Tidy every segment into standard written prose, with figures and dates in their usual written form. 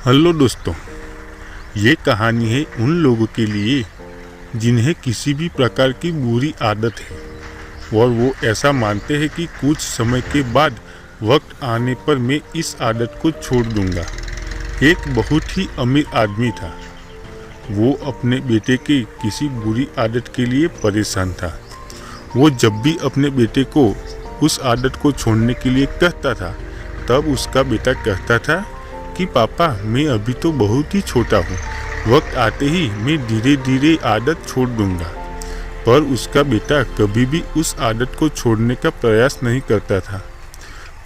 Hello दोस्तों, ये कहानी है उन लोगों के लिए जिन्हें किसी भी प्रकार की बुरी आदत है और वो ऐसा मानते हैं कि कुछ समय के बाद वक्त आने पर मैं इस आदत को छोड़ दूंगा। एक बहुत ही अमीर आदमी था। वो अपने बेटे की किसी बुरी आदत के लिए परेशान था। वो जब भी अपने बेटे को उस आदत को छोड़ने के लिए कहता था, तब उसका बेटा कहता था कि पापा, मैं अभी तो बहुत ही छोटा हूँ, वक्त आते ही मैं धीरे धीरे आदत छोड़ दूंगा। पर उसका बेटा कभी भी उस आदत को छोड़ने का प्रयास नहीं करता था।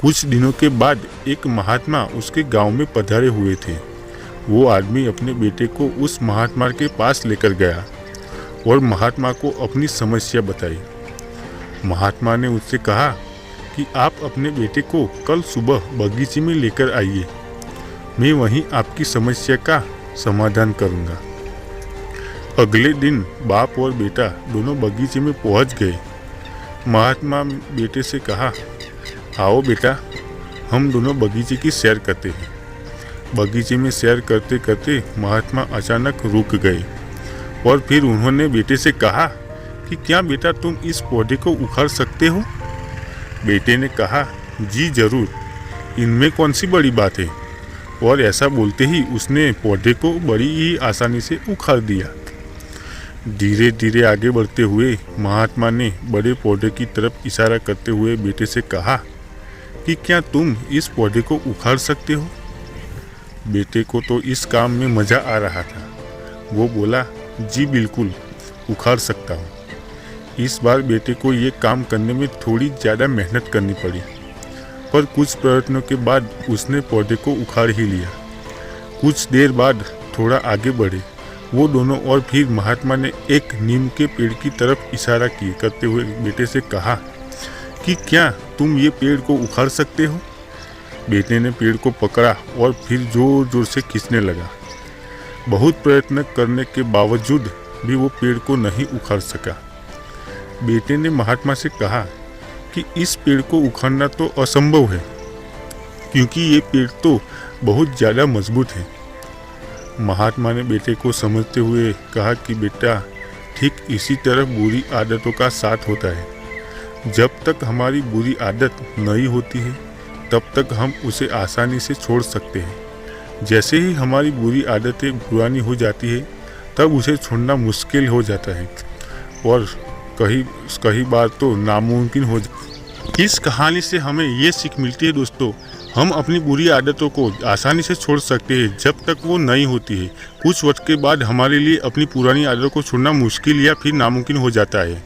कुछ दिनों के बाद एक महात्मा उसके गांव में पधारे हुए थे। वो आदमी अपने बेटे को उस महात्मा के पास लेकर गया और महात्मा को अपनी समस्या बताई। महात्मा ने उससे कहा कि आप अपने बेटे को कल सुबह बगीचे में लेकर आइए, मैं वहीं आपकी समस्या का समाधान करूंगा। अगले दिन बाप और बेटा दोनों बगीचे में पहुंच गए। महात्मा बेटे से कहा, आओ बेटा, हम दोनों बगीचे की सैर करते हैं। बगीचे में सैर करते करते महात्मा अचानक रुक गए और फिर उन्होंने बेटे से कहा कि क्या बेटा तुम इस पौधे को उखाड़ सकते हो? बेटे ने कहा, जी जरूर, इनमें कौन सी बड़ी बात है। और ऐसा बोलते ही उसने पौधे को बड़ी ही आसानी से उखाड़ दिया। धीरे धीरे आगे बढ़ते हुए महात्मा ने बड़े पौधे की तरफ इशारा करते हुए बेटे से कहा कि क्या तुम इस पौधे को उखाड़ सकते हो? बेटे को तो इस काम में मज़ा आ रहा था। वो बोला, जी बिल्कुल, उखाड़ सकता हूँ। इस बार बेटे को ये काम करने में थोड़ी ज़्यादा मेहनत करनी पड़ी, पर कुछ प्रयत्नों के बाद उसने पौधे को उखाड़ ही लिया। कुछ देर बाद थोड़ा आगे बढ़े वो दोनों और फिर महात्मा ने एक नीम के पेड़ की तरफ इशारा करते हुए बेटे से कहा कि क्या तुम ये पेड़ को उखाड़ सकते हो? बेटे ने पेड़ को पकड़ा और फिर जोर जोर से खींचने लगा। बहुत प्रयत्न करने के बावजूद भी वो पेड़ को नहीं उखाड़ सका। बेटे ने महात्मा से कहा कि इस पेड़ को उखाड़ना तो असंभव है, क्योंकि ये पेड़ तो बहुत ज़्यादा मजबूत है। महात्मा ने बेटे को समझते हुए कहा कि बेटा, ठीक इसी तरह बुरी आदतों का साथ होता है। जब तक हमारी बुरी आदत नई होती है, तब तक हम उसे आसानी से छोड़ सकते हैं। जैसे ही हमारी बुरी आदतें पुरानी हो जाती है, तब उसे छोड़ना मुश्किल हो जाता है और कई बार तो नामुमकिन हो जाता है। इस कहानी से हमें ये सीख मिलती है दोस्तों, हम अपनी बुरी आदतों को आसानी से छोड़ सकते हैं जब तक वो नई होती है। कुछ वक्त के बाद हमारे लिए अपनी पुरानी आदतों को छोड़ना मुश्किल या फिर नामुमकिन हो जाता है।